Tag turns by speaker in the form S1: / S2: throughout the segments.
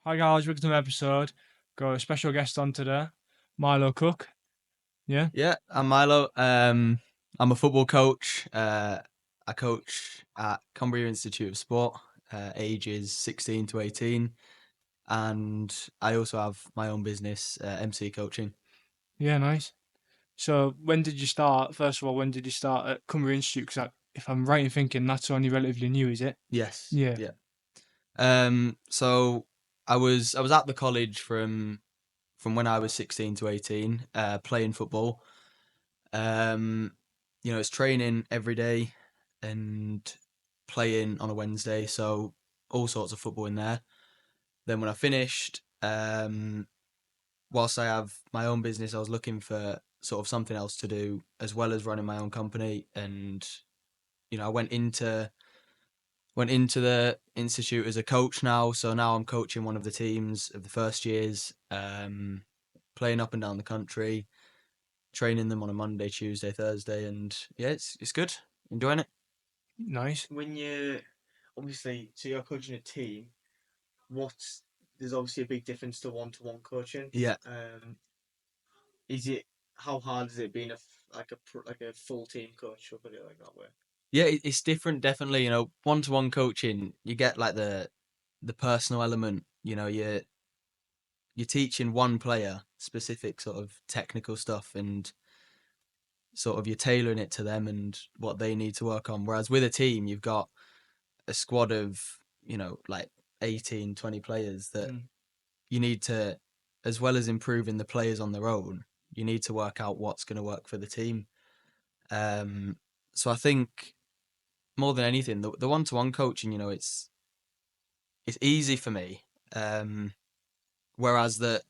S1: Hi guys, welcome to the episode. Got a special guest on today, Milo Cooke. Yeah,
S2: Yeah, I'm Milo. I'm a football coach. I coach at Cumbria Institute of Sport, ages 16 to 18, and I also have my own business, MC coaching.
S1: yeah, nice. So when did you start? First of all, when did you start at Cumbria Institute? Because if I'm right in thinking, that's only relatively new, is it?
S2: Yes,
S1: Yeah,
S2: yeah. So I was at the college from when I was 16 to 18, playing football. Um, it's training every day and playing on a Wednesday, so all sorts of football in there. Then when I finished, whilst I have my own business, I was looking for sort of something else to do as well as running my own company. And I went into the institute as a coach now. So now I'm coaching one of the teams of the first years, playing up and down the country, training them on a Monday, Tuesday, Thursday, and yeah, it's good. Enjoying it.
S1: nice.
S3: When you obviously so you're coaching a team, what's there's obviously a big difference to one coaching.
S2: Yeah,
S3: Is it how hard is it being like a full team coach? Or put it like that way.
S2: yeah, it's different. Definitely, one-to-one coaching, you get like the personal element. You're teaching one player specific sort of technical stuff, and sort of you're tailoring it to them and what they need to work on. Whereas with a team, you've got a squad of, like 18, 20 players that
S1: Mm.
S2: you need to, as well as improving the players on their own, you need to work out what's going to work for the team. Um, so I think more than anything, the one-to-one coaching, it's easy for me. Whereas the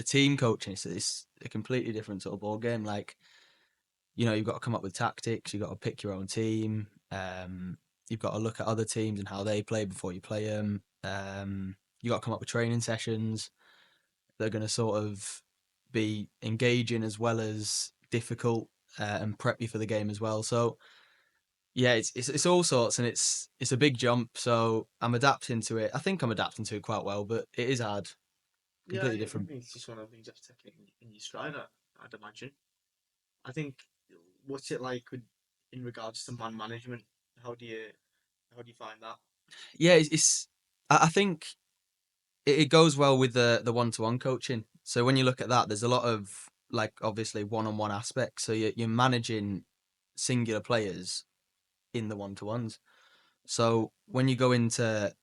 S2: team coaching is a completely different sort of ball game. Like, you've got to come up with tactics. You've got to pick your own team. You've got to look at other teams and how they play before you play them. You've got to come up with training sessions that are going to sort of be engaging as well as difficult, and prep you for the game as well. So yeah, it's all sorts, and it's a big jump. So I'm adapting to it. I think I'm adapting to it quite well, but it is hard,
S3: Yeah,
S2: completely
S3: I
S2: different.
S3: think it's just one of the things you have to take in your stride. I'd imagine. I think what's it like in regards to man management? How do you how do you find that?
S2: Yeah, I think it goes well with the one-to-one coaching. So when you look at that, there's a lot of, like, obviously one-on-one aspects. So you're managing singular players in the one-to-ones. So when you go into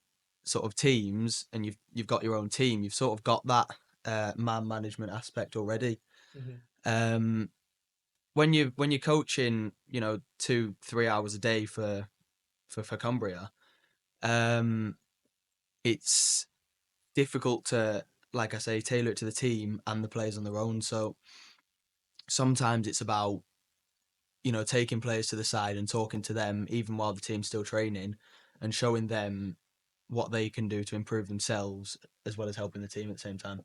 S2: sort of teams and you've got your own team, you've sort of got that man management aspect already.
S3: Mm-hmm.
S2: Um, when you're coaching, 2-3 hours a day for Cumbria, um, it's difficult to, like I say, tailor it to the team and the players on their own. So sometimes it's about, taking players to the side and talking to them even while the team's still training, and showing them what they can do to improve themselves as well as helping the team at the same time.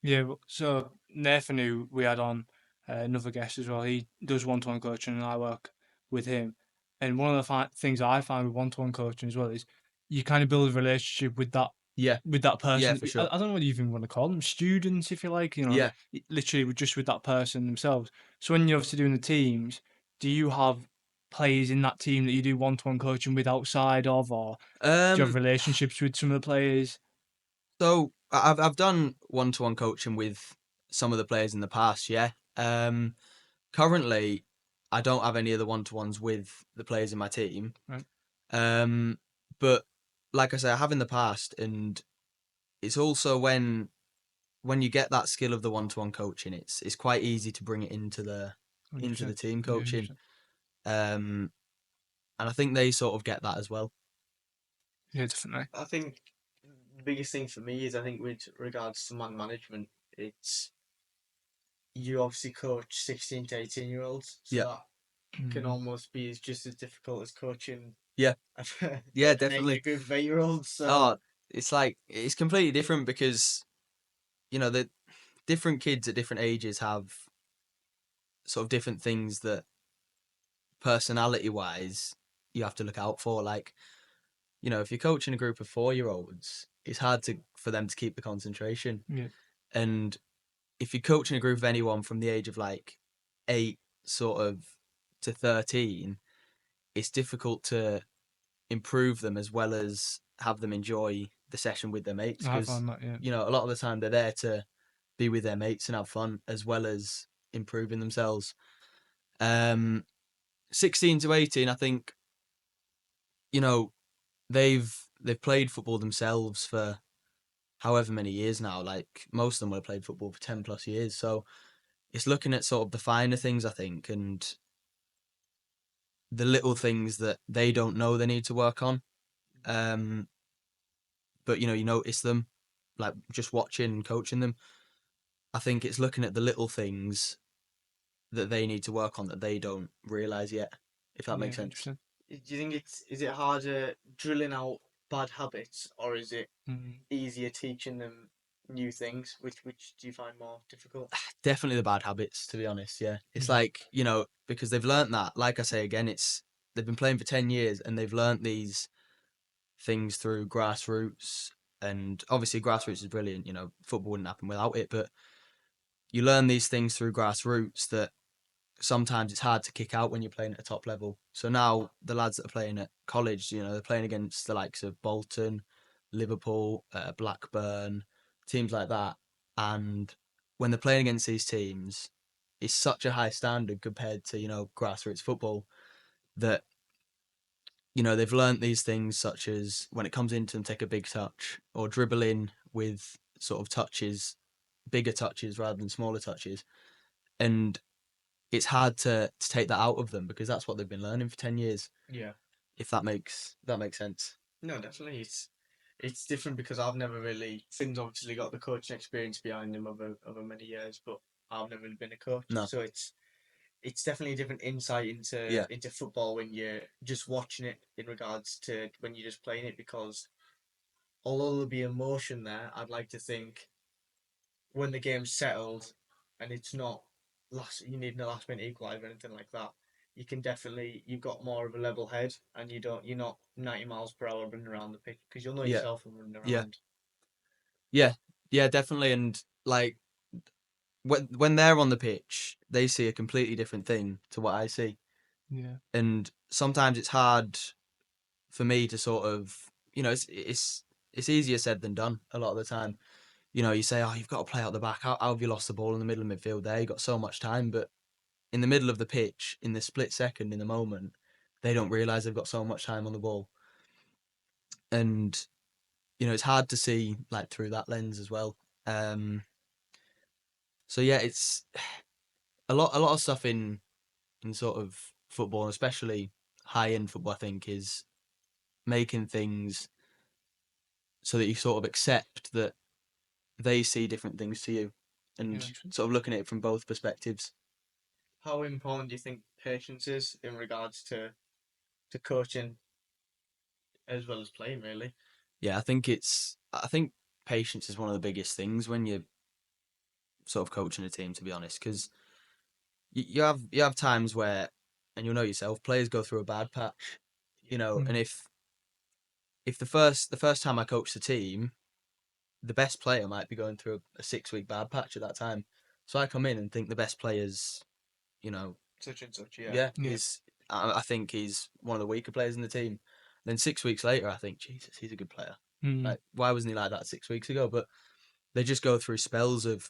S1: Yeah, so Nathan, who we had on, another guest as well, he does one-to-one coaching and I work with him. And one of the things I find with one-to-one coaching as well is you kind of build a relationship
S2: Yeah,
S1: with that
S2: yeah,
S1: person.
S2: for
S1: I
S2: sure.
S1: don't know what you even want to call them, students, if you like,
S2: Yeah.
S1: literally just with that person themselves. So when you're obviously doing the teams, do you have players in that team that you do one-to-one coaching with outside of, or do you have
S2: Um.
S1: relationships with some of the players?
S2: So I've done one-to-one coaching with some of the players in the past. Yeah. Currently, I don't have any of the one-to-ones with the players in my team.
S1: Right.
S2: Um. But like I say, I have in the past, and it's also when you get that skill of the one-to-one coaching, it's quite easy to bring it into the
S1: 100%.
S2: team
S1: Yeah,
S2: coaching.
S1: 100%.
S2: Um, and I think they sort of get that as well.
S1: Yeah, definitely.
S3: I think the biggest thing for me is I think with regards to man management, it's you obviously coach 16 to 18-year-olds, so
S2: Yeah,
S3: that can
S1: Mm.
S3: almost be just as difficult as coaching
S2: yeah, yeah,
S3: a
S2: definitely.
S3: group of 8-year-olds. So
S2: Oh, it's completely different because the different kids at different ages have sort of different things that personality wise you have to look out for. Like, if you're coaching a group of 4-year-olds, it's hard for them to keep the concentration.
S1: Yeah.
S2: And if you're coaching a group of anyone from the age of like 8 sort of to 13, it's difficult to improve them as well as have them enjoy the session with their mates,
S1: I
S2: because
S1: found that, yeah.
S2: you know a lot of the time they're there to be with their mates and have fun as well as improving themselves. 16 to 18, I think, you know, they've played football themselves for however many years now. Like most of them will have played football for 10 plus years. So it's looking at sort of the finer things, I think, and the little things that they don't know they need to work on. But you notice them, like just watching and coaching them. I think it's looking at the little things that they need to work on that they don't realize yet, if that
S1: Yeah,
S2: makes sense.
S1: 100%.
S3: Do you think is it harder drilling out bad habits, or is it
S1: Mm.
S3: easier teaching them new things? Which do you find more difficult?
S2: Definitely the bad habits, to be honest. Yeah, it's
S1: Yeah.
S2: like because they've learnt that. Like I say again, they've been playing for 10 years and they've learnt these things through grassroots, and obviously grassroots is brilliant. Football wouldn't happen without it, but you learn these things through grassroots that sometimes it's hard to kick out when you're playing at a top level. So now the lads that are playing at college, they're playing against the likes of Bolton, Liverpool, Blackburn, teams like that. And when they're playing against these teams, it's such a high standard compared to, grassroots football that, they've learnt these things such as when it comes into them, take a big touch or dribble in with sort of touches, bigger touches rather than smaller touches. And it's hard to take that out of them because that's what they've been learning for 10 years,
S3: Yeah.
S2: if that makes sense.
S3: No, definitely. It's different because I've never really. Finn's obviously got the coaching experience behind him over many years, but I've never really been a coach,
S2: No.
S3: so it's definitely a different insight
S2: Yeah.
S3: into football when you're just watching it in regards to when you're just playing it. Because although there'll be emotion there, I'd like to think when the game's settled and it's not you need no last minute equaliser or anything like that. You've got more of a level head, and you're not 90 miles per hour running around the pitch because you'll know
S2: Yeah.
S3: yourself from running
S2: Yeah.
S3: around.
S2: Yeah, definitely. And like when they're on the pitch, they see a completely different thing to what I see.
S1: Yeah.
S2: And sometimes it's hard for me to sort of, it's easier said than done a lot of the time. You say, oh, you've got to play out the back. How have you lost the ball in the middle of midfield there? You've got so much time. But in the middle of the pitch, in the split second, in the moment, they don't realise they've got so much time on the ball. And, it's hard to see like through that lens as well. So yeah, it's a lot of stuff in sort of football, especially high end football, I think, is making things so that you sort of accept that they see different things to you
S1: Yeah,
S2: and
S1: 100%.
S2: sort of looking at it from both perspectives.
S3: How important do you think patience is in regards to coaching as well as playing? Really,
S2: Yeah, I think patience is one of the biggest things when you're sort of coaching a team, to be honest, because you have times where, and you'll know yourself, players go through a bad patch, and
S1: Mm.
S2: if the first time I coached the team, the best player might be going through a 6 week bad patch at that time. So I come in and think the best player's, you know,
S3: such and such. Yeah.
S2: yeah,
S1: Yeah.
S2: I think he's one of the weaker players in the team. Then 6 weeks later, I think, Jesus, he's a good player.
S1: Mm.
S2: Like, why wasn't he like that 6 weeks ago? But they just go through spells of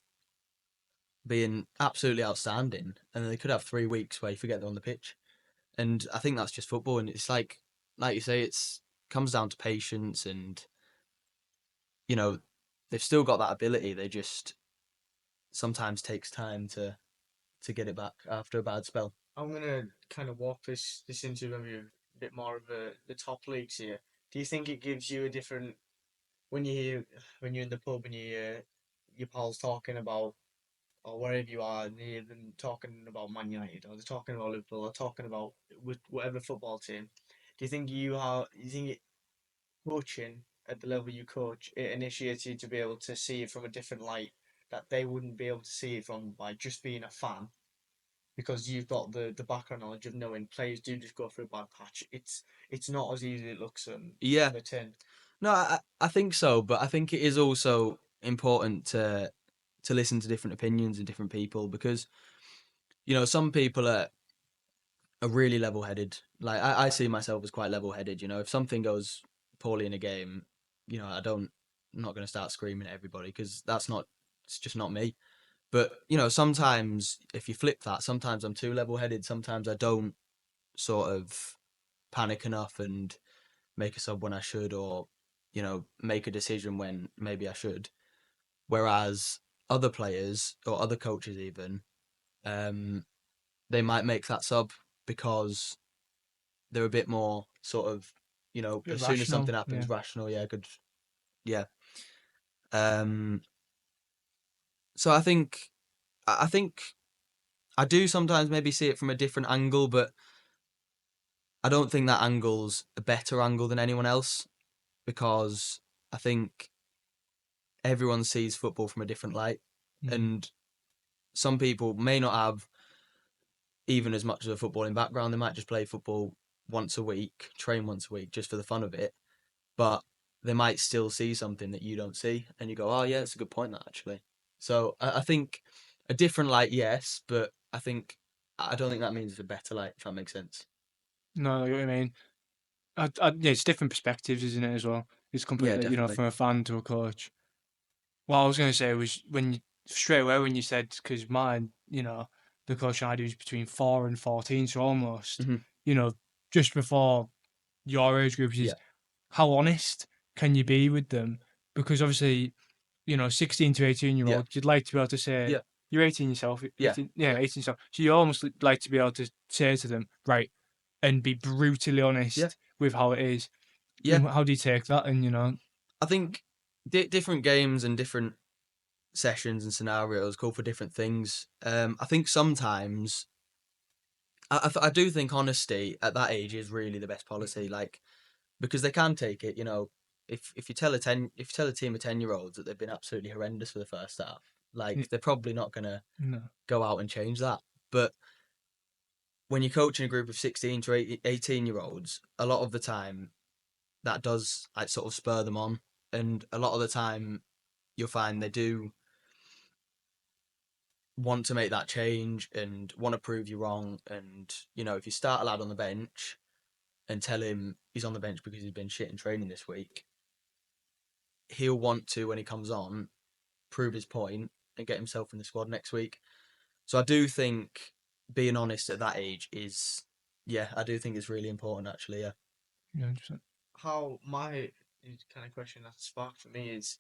S2: being absolutely outstanding, and then they could have 3 weeks where you forget they're on the pitch. And I think that's just football, and it's like you say, it's comes down to patience, and you know, they've still got that ability. They just sometimes takes time to get it back after a bad spell.
S3: I'm gonna kind of walk this into maybe a bit more of the top leagues here. Do you think it gives you a different when you're in the pub and you hear your pals talking about, or wherever you are, and you hear them talking about Man United, or they're talking about Liverpool, or talking about with whatever football team? Do you think you think it, coaching at the level you coach, it initiates you to be able to see it from a different light that they wouldn't be able to see it from by just being a fan? Because you've got the background knowledge of knowing players do just go through a bad patch. It's not as easy as it looks on
S2: Yeah,
S3: the tin.
S2: No, I think so, but I think it is also important to listen to different opinions and different people because some people are really level headed. Like I see myself as quite level headed. If something goes poorly in a game, I'm not going to start screaming at everybody because it's just not me. But sometimes if you flip that, sometimes I'm too level headed. Sometimes I don't sort of panic enough and make a sub when I should, or make a decision when maybe I should. Whereas other players or other coaches even, um, they might make that sub because they're a bit more sort of,
S1: Bit
S2: as soon as
S1: rational,
S2: something
S1: yeah.
S2: happens, rational. Yeah, good. Yeah. Um. So I think I do sometimes maybe see it from a different angle, but I don't think that angle's a better angle than anyone else because I think everyone sees football from a different light,
S1: Mm.
S2: and some people may not have even as much of a footballing background. They might just play football once a week, train once a week, just for the fun of it. But they might still see something that you don't see, and you go, "Oh yeah, it's a good point that actually." So I think a different light, yes, but I don't think that means it's a better light. If that makes sense.
S1: No, I know what I mean. Yeah, it's different perspectives, isn't it, as well? It's
S2: Yeah,
S1: completely,
S2: definitely.
S1: from a fan to a coach. What I was going to say was straight away when you said, because mine, the coach I do is between 4 and 14, so almost,
S2: Hmm.
S1: you know, just before your age group
S2: Yeah,
S1: is how honest can you be with them? Because obviously, 16 to 18 year
S2: yeah,
S1: olds, you'd like to be able to say,
S2: yeah,
S1: you're 18 yourself,
S2: yeah,
S1: 18, yeah, 18 yourself. So you almost like to be able to say to them, right, and be brutally
S2: yeah,
S1: honest with how it is.
S2: yeah.
S1: And how do you take that? And,
S2: I think different games and different sessions and scenarios call for different things. I think sometimes I do think honesty at that age is really the best policy. Like because they can take it. If you tell if you tell a team of 10-year-olds that they've been absolutely horrendous for the first half, like they're probably not gonna
S1: no,
S2: go out and change that. But when you're coaching a group of 16 to 18-year-olds, a lot of the time that does like sort of spur them on, and a lot of the time you'll find they do want to make that change and want to prove you wrong. And if you start a lad on the bench and tell him he's on the bench because he's been shit in training this week, he'll want to, when he comes on, prove his point and get himself in the squad next week. So I do think being honest at that age is, yeah, I do think it's really important actually. Yeah.
S1: 100%.
S3: How my kind of question that sparked for me is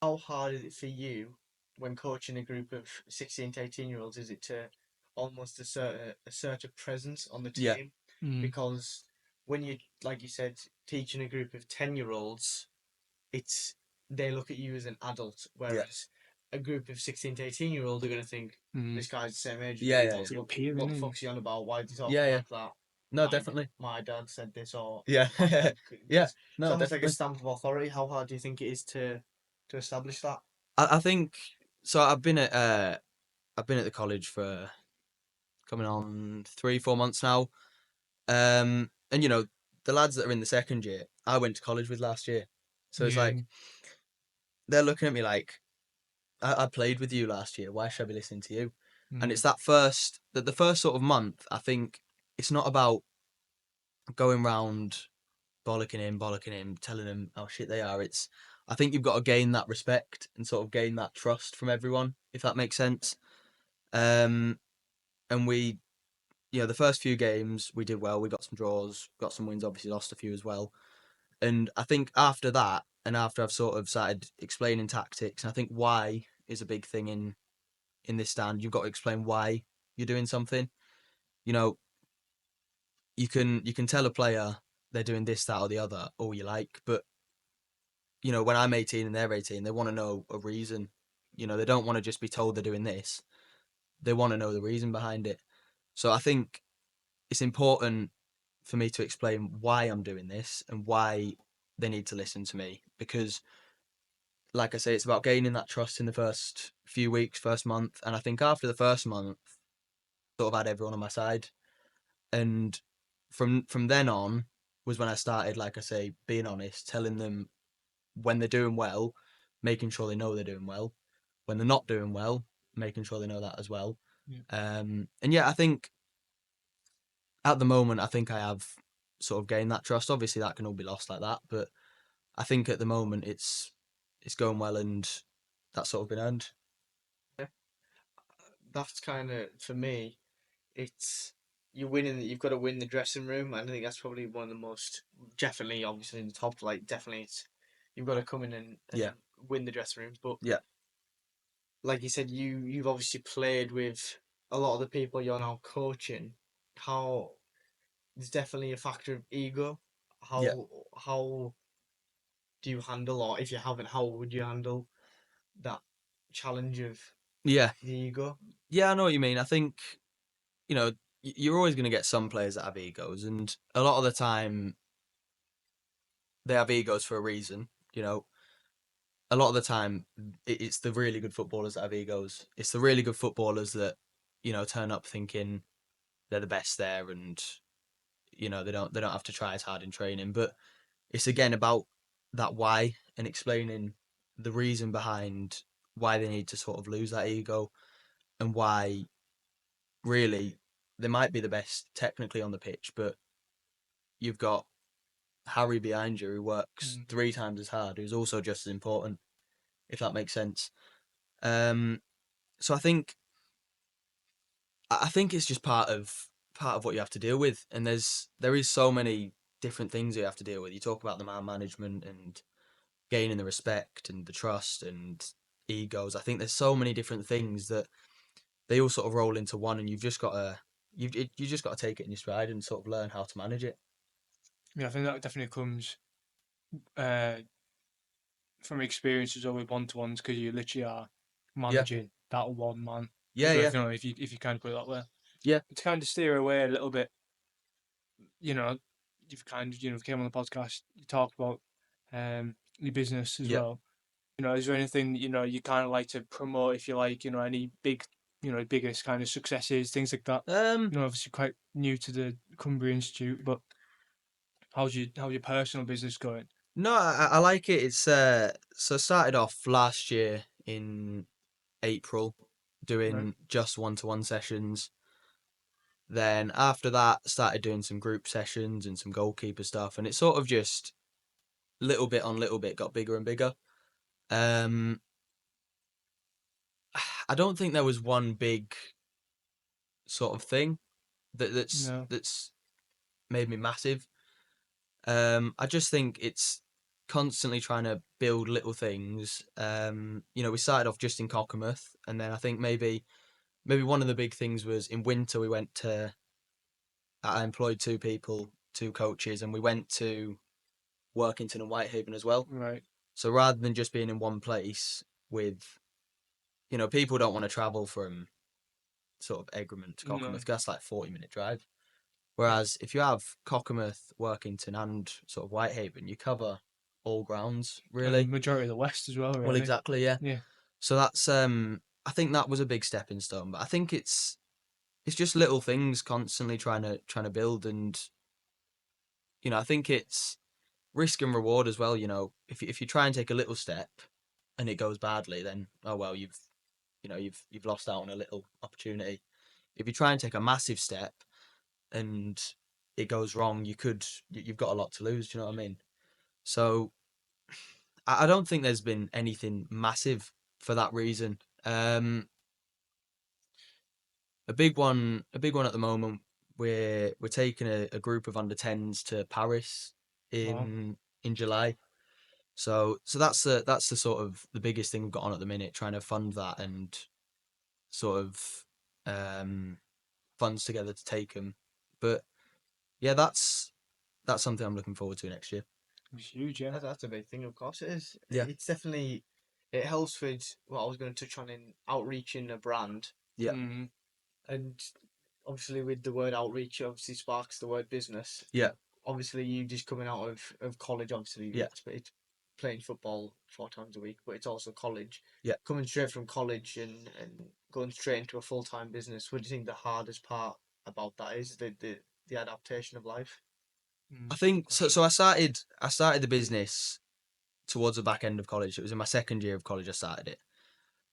S3: how hard is it for you when coaching a group of 16 to 18-year-olds? Is it to almost assert a presence on the
S2: Yeah.
S3: team?
S1: Mm,
S3: Because when you, like you said, teaching a group of 10-year-olds, it's they look at you as an adult,
S2: Yeah.
S3: whereas a group of 16 to 18-year-olds are going to think
S1: mm.
S3: this guy's the same age as
S2: Yeah.
S3: me.
S2: Yeah. Yeah.
S1: It's your peer,
S3: What
S1: isn't
S3: the
S1: it?
S3: fuck's he on about? Why is he
S2: Yeah.
S3: talking
S2: Yeah.
S3: like that?
S2: No, definitely.
S3: My dad said this, or
S2: Yeah.
S3: my dad.
S2: Yeah.
S3: It's
S2: No,
S3: almost like a
S2: definitely.
S3: stamp of authority. How hard do you think it is to establish that?
S2: I think so. I've been at the college for coming on 3-4 months now. And the lads that are in the second year, I went to college with last year, so it's
S1: Yeah.
S2: like they're looking at me like I played with you last year. Why should I be listening to you? And
S1: Mm,
S2: it's that the first sort of month. I think it's not about going round bollocking him, telling him how shit they are. I think you've got to gain that respect and sort of gain that trust from everyone, if that makes sense. Um, and the first few games we did well. We got some draws, got some wins. Obviously, lost a few as well. And I think after that, and after I've sort of started explaining tactics, and I think why is a big thing in this stand. You've got to explain why you're doing something. You know, you can tell a player they're doing this, that, or the other, all you like, but when I'm 18 and they're 18, they want to know a reason. They don't want to just be told they're doing this. They want to know the reason behind it. So I think it's important for me to explain why I'm doing this and why they need to listen to me because like I say, it's about gaining that trust in the first few weeks, first month. And I think after the first month, sort of had everyone on my side. And from then on was when I started, like I say, being honest, telling them when they're doing well, making sure they know they're doing well. When they're not doing well, making sure they know that as well.
S1: Yeah.
S2: And yeah, I think at the moment, I think I have sort of gained that trust. Obviously, that can all be lost like that, but I think at the moment it's going well, and that's sort of been earned.
S3: That's kind of for me. It's you're winning. You've got to win the dressing room, and I think that's probably one of the most definitely, obviously in the top. Like definitely, it's you've got to come in and
S2: Yeah.
S3: win the dressing rooms. But
S2: Yeah.
S3: like you said, you've obviously played with a lot of the people you're now coaching. How there's definitely a factor of ego.
S2: Yeah.
S3: How do you handle, or if you haven't, how would you handle that challenge of
S2: Yeah.
S3: the ego?
S2: Yeah, I know what you mean. I think, you're always going to get some players that have egos, and a lot of the time they have egos for a reason. A lot of the time it's the really good footballers that have egos. It's the really good footballers that, turn up thinking they're the best there, and they don't have to try as hard in training. But it's again about that why, and explaining the reason behind why they need to sort of lose that ego, and why really they might be the best technically on the pitch, but you've got Harry behind you who works
S1: Mm.
S2: 3 times as hard, who's also just as important, if that makes sense. So I think it's just part of what you have to deal with, and there is so many different things you have to deal with. You talk about the man management and gaining the respect and the trust and egos. I think there's so many different things that they all sort of roll into one, and you just got to take it in your stride and sort of learn how to manage it.
S1: Yeah, I think that definitely comes uh, from experience as well with one-to-ones because you literally are
S2: Yeah,
S1: managing that one man
S2: yeah,
S1: as well.
S2: yeah,
S1: If you kind of put it that way,
S2: yeah,
S1: to kind of steer away a little bit, you know, you've kind of came on the podcast, you talked about your business as
S2: yeah.
S1: well. Is there anything you kind of like to promote if you like, any big, biggest kind of successes, things like that?
S2: Um,
S1: Obviously quite new to the Cumbria Institute, but how's your personal business going?
S2: no, I like it. It's so I started off last year in April
S1: Right.
S2: doing just one-to-one sessions. Then after that, started doing some group sessions and some goalkeeper stuff, and it sort of just little bit on little bit got bigger and bigger. Um, I don't think there was one big sort of thing
S1: No.
S2: that's made me massive. I just think it's constantly trying to build little things. We started off just in Cockermouth, and then I think maybe one of the big things was in winter we went to. I employed 2 people, 2 coaches, and we went to Workington and Whitehaven as well.
S1: Right.
S2: So rather than just being in one place with, people don't want to travel from sort of Egremont to
S1: No.
S2: Cockermouth. That's like 40-minute drive.
S1: Yeah.
S2: Whereas if you have Cockermouth, Workington, and sort of Whitehaven, you cover all grounds
S1: And
S2: really.
S1: majority of the West as well,
S2: Well,
S1: really.
S2: exactly, yeah.
S1: Yeah.
S2: So that's I think that was a big stepping stone. But I think it's just little things constantly trying to build, and I think it's risk and reward as well. If you try and take a little step and it goes badly, then oh well, you've lost out on a little opportunity. If you try and take a massive step and it goes wrong, you've got a lot to lose. Do you know what I mean? So I don't think there's been anything massive for that reason. A big one at the moment. We're taking a group of under 10s to Paris
S1: Wow.
S2: in July. So that's the sort of the biggest thing we've got on at the minute, trying to fund that and sort of um, funds together to take them. But yeah, that's something I'm looking forward to next year.
S1: It's huge, yeah.
S3: That's a big thing, of course it is.
S2: Yeah,
S3: It's definitely it helps with what I was going to touch on in outreaching a brand,
S2: yeah,
S1: Mm.
S3: and obviously with the word outreach, it obviously sparks the word business.
S2: yeah,
S3: Obviously, you just coming out of college, obviously
S2: yeah,
S3: it's playing football 4 times a week, but it's also college.
S2: yeah.
S3: Coming straight from college and going straight into a full-time business, what do you think the hardest part about that is? The adaptation of life?
S2: I think so.
S1: Gosh.
S2: So I started the business towards the back end of college. It was in my second year of college I started it.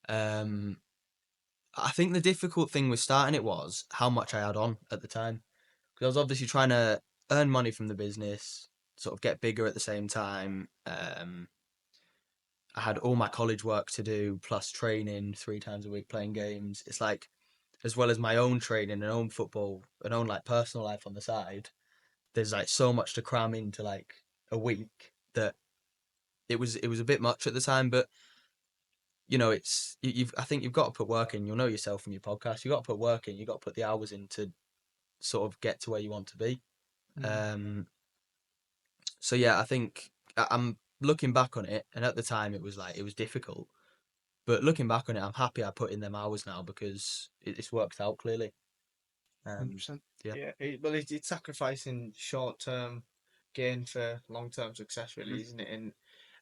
S2: Um, I think the difficult thing with starting it was how much I had on at the time, because I was obviously trying to earn money from the business, sort of get bigger at the same time. I had all my college work to do, plus training 3 times a week, playing games. It's like, as well as my own training and own football and own like personal life on the side, there's like so much to cram into like a week that it was a bit much at the time. But it's you've I think you've got to put work in. You'll know yourself from your podcast. You got to put work in. You got to put the hours in to sort of get to where you want to be.
S1: Mm.
S2: Um, so yeah, I think I'm looking back on it, and at the time it was difficult. But looking back on it, I'm happy I put in them hours now because it's worked out clearly. Um,
S1: 100%.
S2: yeah,
S3: Yeah, it's sacrificing short-term gain for long-term success, really,
S2: Mhm.
S3: isn't it?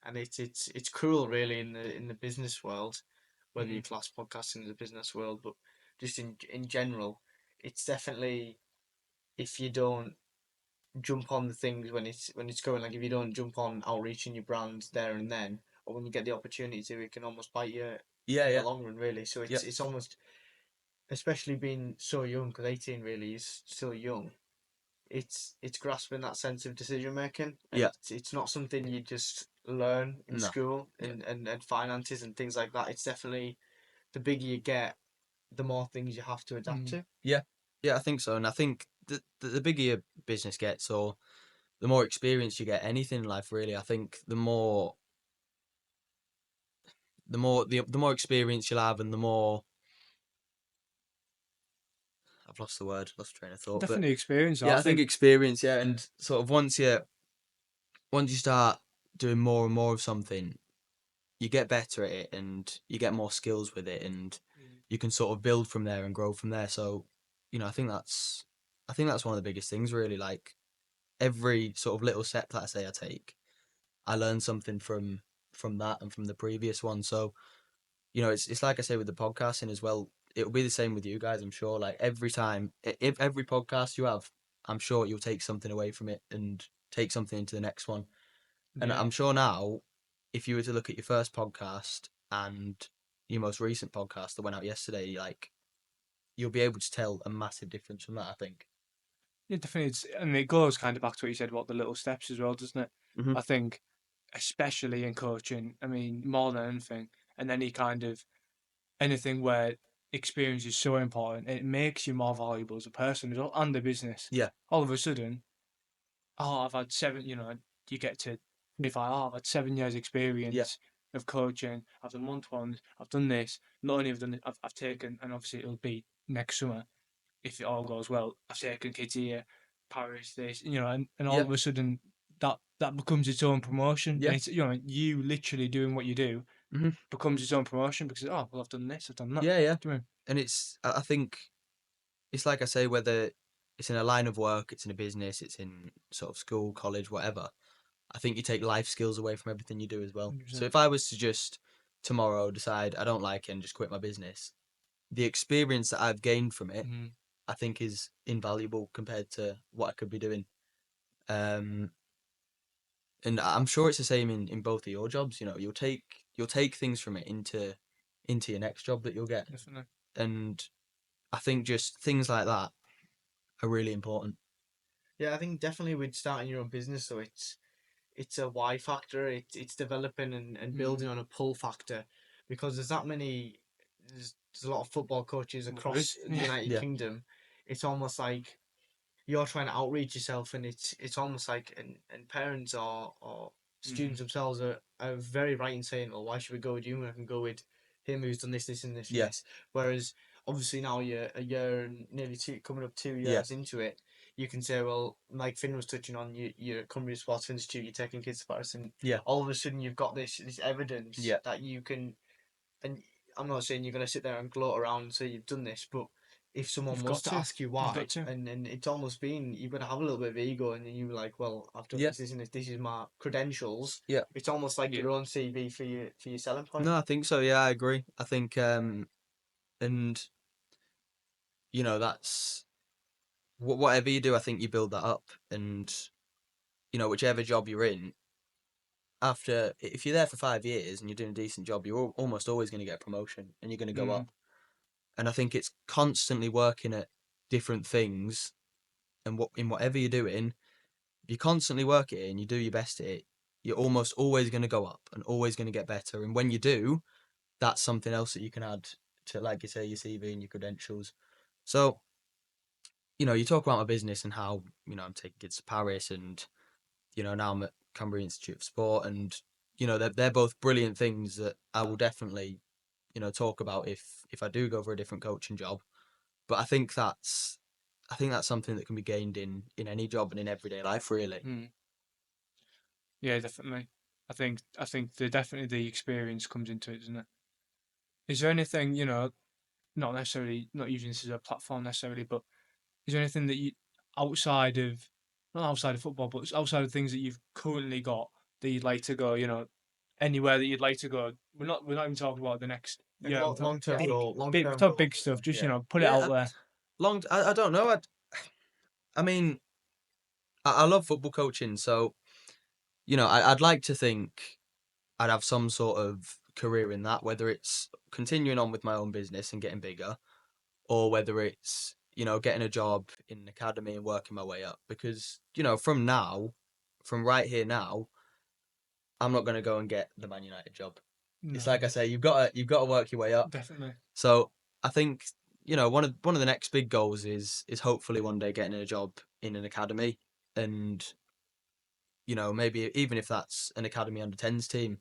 S3: And it's cruel, really, in the business world, whether you
S1: Mm.
S3: class podcasting as a business world, but just in general, it's definitely, if you don't jump on the things when it's going, like if you don't jump on outreaching your brand there and then, or when you get the opportunity to, it can almost bite you
S2: yeah,
S3: in the
S2: yeah,
S3: long run, really. So
S2: yeah,
S3: it's almost, especially being so young, because 18 really is still young. It's grasping that sense of decision making, and
S2: yeah.
S3: it's not something you just learn in
S2: No,
S3: school,
S2: yeah,
S3: and finances and things like that. It's definitely, the bigger you get, the more things you have to adapt
S1: Mm.
S3: to.
S2: yeah, yeah. I think so, and I think the bigger your business gets, or the more experience you get, anything in life, really. I think the more experience you'll have, and the more I've lost the word, lost train of thought, but
S1: Definitely experience.
S2: yeah,
S1: I
S2: I think
S1: think
S2: experience, yeah, and sort of once you start doing more and more of something, you get better at it, and you get more skills with it, and you can sort of build from there and grow from there. So, I think that's one of the biggest things, really. Like every sort of little step that I take, I learn something from that and from the previous one. So, it's like I say with the podcasting as well. It'll be the same with you guys, I'm sure. Like every time, if every podcast you have, I'm sure you'll take something away from it and take something into the next one. And
S1: yeah,
S2: I'm sure now, if you were to look at your first podcast and your most recent podcast that went out yesterday, like you'll be able to tell a massive difference from that, I think.
S1: yeah, definitely. And it goes kind of back to what you said about the little steps as well, doesn't it?
S2: Hmm.
S1: I think, especially in coaching, I mean, more than anything, and anything where experience is so important, it makes you more valuable as a person as well, and the business.
S2: Yeah,
S1: All of a sudden, oh, I've had you get to 25, oh, I've had 7 years
S2: yeah,
S1: experience of coaching, I've done month-ones, I've done this, not only have I done it, I've taken, and obviously it'll be next summer, if it all goes well, I've taken kids here, Paris, this, and all
S2: yeah,
S1: of a sudden, that becomes its own promotion, and
S2: yeah,
S1: it's, you literally doing what you do
S2: hmm,
S1: becomes its own promotion because, oh, well, I've done this, I've done that.
S2: yeah, yeah.
S1: Do you know what
S2: And I think it's like I say, whether it's in a line of work, it's in a business, it's in sort of school, college, whatever. I think you take life skills away from everything you do as
S1: I
S2: well.
S1: mean?
S2: So
S1: 100%.
S2: if I was to just tomorrow decide I don't like it and just quit my business, the experience that I've gained from it,
S1: Mm,
S2: I think is invaluable compared to what I could be doing. Um, and I'm sure it's the same in both of your jobs. You'll take things from it into your next job that you'll get,
S1: definitely.
S2: and I think just things like that are really important.
S3: Yeah, I think definitely with starting your own business, though, it's a why factor. It's developing and
S1: Mm.
S3: building on a pull factor, because there's a lot of football coaches
S1: Well, there
S3: across
S1: is.
S3: the
S1: Yeah.
S3: United
S2: Yeah,
S3: Kingdom. It's almost like you're trying to outreach yourself, and it's almost like, and parents or
S1: Mm.
S3: students themselves are very right in saying, well, why should we go with you when I can go with him who's done this, this, and this, and
S2: yeah,
S3: this. Whereas obviously now you're a year and nearly two, coming up two
S2: yeah,
S3: years into it, you can say, well, like Finn was touching on, you're at Cumbria Sports Institute, you're taking kids to Paris, and
S2: yeah,
S3: all of a sudden you've got this evidence
S2: yeah.
S3: that you can. And I'm not saying you're going to sit there and gloat around and say you've done this, but if someone
S1: You've
S3: was
S1: got
S3: to
S1: to.
S3: ask you
S1: You've got
S3: why,
S1: to.
S3: and it's almost been, you're going to have a little bit of ego, and then you're like, well, I've done
S2: Yeah,
S3: this, isn't it? This is my credentials.
S2: yeah.
S3: It's almost like
S1: Yeah.
S3: your own CV for your selling point.
S2: No, I think so. Yeah, I agree. I think, and that's whatever you do. I think you build that up, and whichever job you're in, after if you're there for 5 years and you're doing a decent job, you're almost always going to get a promotion and you're going to go up. And I think it's constantly working at different things, and in whatever you're doing, if you constantly work at it and you do your best at it, you're almost always going to go up and always going to get better. And when you do, that's something else that you can add to, like you say, your CV and your credentials. So, you talk about my business and how, I'm taking kids to Paris and, now I'm at Cambridge Institute of Sport, and, they're both brilliant things that I will definitely, talk about if I do go for a different coaching job. But I think that's something that can be gained in any job and in everyday life, really.
S1: Yeah, definitely. I think definitely the experience comes into it, doesn't it? Is there anything, not necessarily not using this as a platform necessarily, but is there anything that you outside of not outside of football, but outside of things that you've currently got that you'd like to go, anywhere that you'd like to go? We're not even talking about the next
S3: Like
S1: year. We're talking
S3: long term
S1: big,
S3: goal, long
S1: big,
S3: term
S1: talk
S3: goal.
S1: big stuff. Just
S3: Yeah.
S1: put it
S2: Yeah,
S1: out there.
S2: I don't know. I mean, I love football coaching, so I'd like to think I'd have some sort of career in that, whether it's continuing on with my own business and getting bigger, or whether it's getting a job in an academy and working my way up. Because from right here now, I'm not going to go and get the Man United job.
S1: No,
S2: It's like I say, you've got to work your way up.
S1: definitely.
S2: So I think one of the next big goals is hopefully one day getting a job in an academy, and maybe even if that's an academy under 10s team,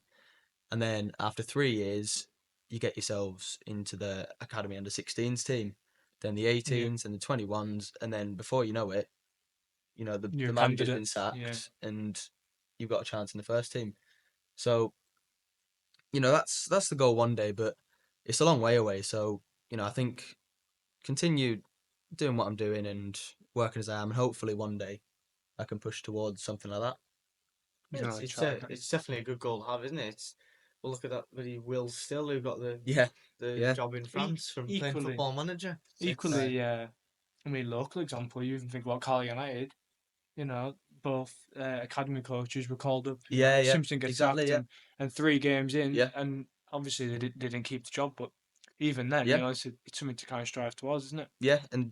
S2: and then after 3 years you get yourselves into the academy under 16s team, then the
S1: Yeah,
S2: 18s and the 21s, and then before you know it,
S1: you're
S2: the
S1: a
S2: manager's
S1: candidate.
S2: been
S1: Yeah,
S2: sacked and you've got a chance in the first team. So that's the goal one day, but it's a long way away. So I think continue doing what I'm doing and working as I am, and hopefully one day I can push towards something like that.
S1: you
S3: Yeah,
S1: can
S3: it's
S1: only
S3: it's
S1: try.
S3: a, it's definitely a good goal to have, isn't it? Well, look at that bloody Will Still, who got
S2: Yeah,
S3: the
S2: yeah,
S3: job in France from playing
S1: Equally,
S3: football manager. It's
S1: equally. I mean, local example. You even think about Carl United. Both academy coaches were called up.
S2: yeah,
S1: Simpson gets
S2: exactly,
S1: sacked,
S2: yeah,
S1: and 3 games in,
S2: yeah,
S1: and obviously they didn't keep the job. But even then,
S2: yeah,
S1: it's something to kind of strive towards, isn't it?
S2: yeah, and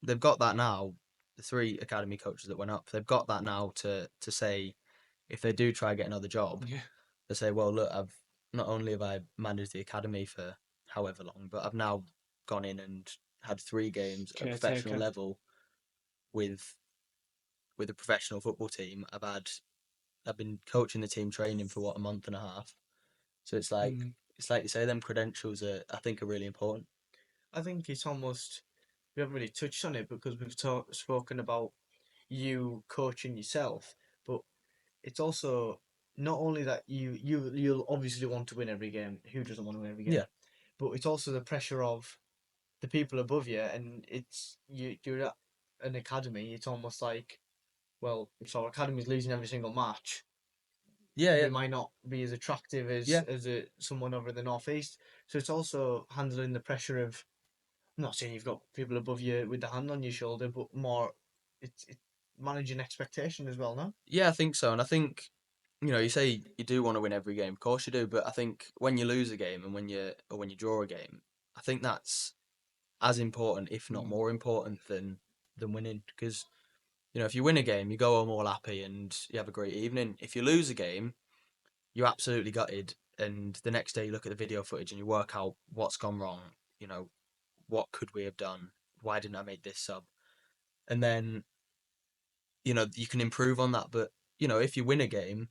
S2: they've got that now. The three academy coaches that went up, they've got that now to say if they do try get another job,
S1: Yeah,
S2: they say, well, look, I've not only have I managed the academy for however long, but I've now gone in and had 3 games at professional
S1: caretaker.
S2: level with a professional football team. I've been coaching the team training for a month and a half. So
S1: Mm,
S2: it's like you say, them credentials I think are really important.
S3: I think it's almost we haven't really touched on it because we've spoken about you coaching yourself, but it's also not only that you'll obviously want to win every game. Who doesn't want to win every game?
S2: Yeah.
S3: But it's also the pressure of the people above you, and you're at an academy. It's almost like, well, if our academy's losing every single match,
S2: Yeah, yeah,
S3: we might not be as attractive as
S2: yeah.
S3: someone over in the northeast. So it's also handling the pressure of. I'm not saying you've got people above you with the hand on your shoulder, but more it's managing expectation as well. No.
S2: Yeah, I think so. And I think, you say you do want to win every game. Of course you do. But I think when you lose a game and when you draw a game, I think that's as important, if not
S1: mm.
S2: more important than winning. Because, if you win a game, you go home all happy and you have a great evening. If you lose a game, you're absolutely gutted. And the next day you look at the video footage and you work out what's gone wrong. What could we have done? Why didn't I make this sub? And then, you can improve on that. But, if you win a game,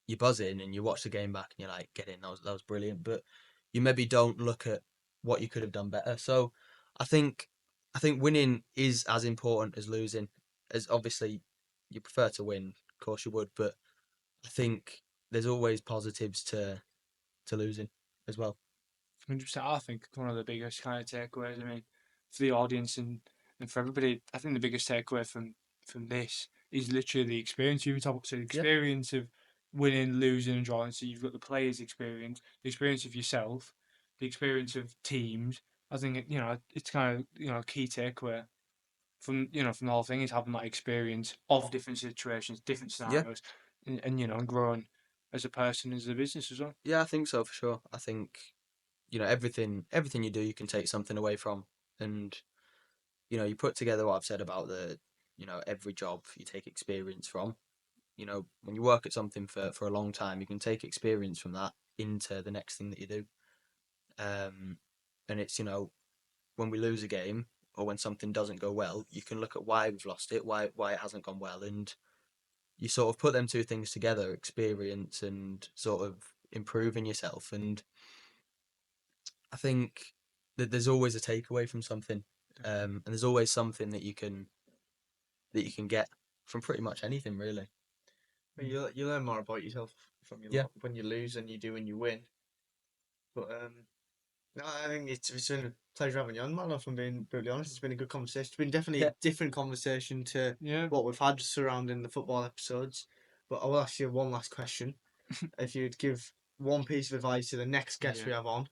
S2: you buzz in and you watch the game back and you're like, get in, that was brilliant. But you maybe don't look at what you could have done better. So I think winning is as important as losing. As obviously you prefer to win, of course you would, but I think there's always positives to losing as well.
S1: 100%. I think one of the biggest kind of takeaways. I mean, for the audience and for everybody, I think the biggest takeaway from this is literally the experience. You were talking to the
S2: Yeah.
S1: experience of winning, losing, and drawing. So you've got the players' experience, the experience of yourself, the experience of teams. I think it's kind of a key takeaway. from from the whole thing is having that experience of different situations, different
S2: Yeah,
S1: scenarios, and and growing as a person, as a business as well.
S2: yeah, I think so for sure. I think everything you do, you can take something away from, and you put together what I've said about every job you take experience from. When you work at something for a long time, you can take experience from that into the next thing that you do. And it's when we lose a game or when something doesn't go well, you can look at why we've lost it, why it hasn't gone well, and you sort of put them two things together, experience and sort of improving yourself. And I think that there's always a takeaway from something, and there's always something that you can get from pretty much anything, really.
S3: But you learn more about yourself from your
S2: Yeah.
S3: when you lose than you do when you win. But no, I think it's been a pleasure having you on, man. If I'm being brutally honest, it's been a good conversation. It's been definitely
S2: Yeah.
S3: a different conversation to
S1: Yeah,
S3: what we've had surrounding the football episodes. But I will ask you one last question. If you'd give one piece of advice to the next guest we
S1: yeah.
S3: have on,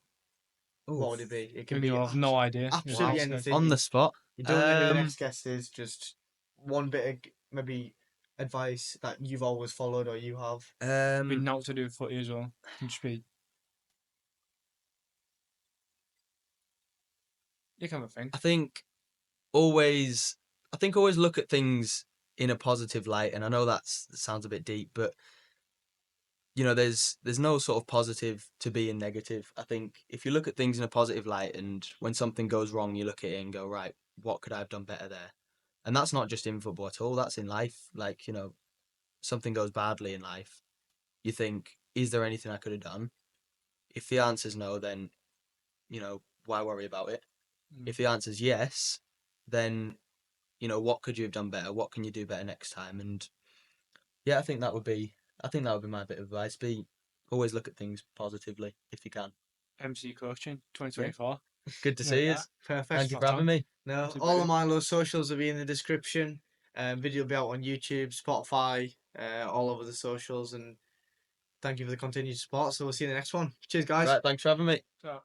S3: what would it
S2: Oof.
S3: be? It can
S1: And
S3: be
S1: you have no idea. As
S2: Wow.
S3: absolutely
S1: you said.
S3: anything.
S2: On the spot.
S3: You don't know who the
S2: Um,
S3: next guest is. Just one bit of maybe advice that you've always followed or you have.
S1: Been
S2: um,
S1: not to do with footy as well. Can just be you can have a think.
S2: I think always, always look at things in a positive light. And I know that sounds a bit deep, but there's no sort of positive to being negative. I think if you look at things in a positive light, and when something goes wrong, you look at it and go, right, what could I have done better there? And that's not just in football at all. That's in life. Like, something goes badly in life. You think, is there anything I could have done? If the answer's no, then, why worry about it?
S1: Mm.
S2: If the answer's yes, then, what could you have done better? What can you do better next time? And yeah, I think that would be my bit of advice. Always look at things positively if you can.
S1: MC coaching
S2: Yeah.
S1: 2024.
S2: Good to
S1: Like
S2: see you.
S1: that.
S3: Perfect.
S2: Thank you for
S1: Spot
S2: having
S1: on.
S2: me.
S3: No,
S1: Absolute
S3: all of
S1: pleasure.
S3: Milo's socials will be in the description. Video will be out on YouTube, Spotify, all over the socials. And thank you for the continued support. So we'll see you in the next one. Cheers, guys.
S2: Right, thanks for having me.
S1: So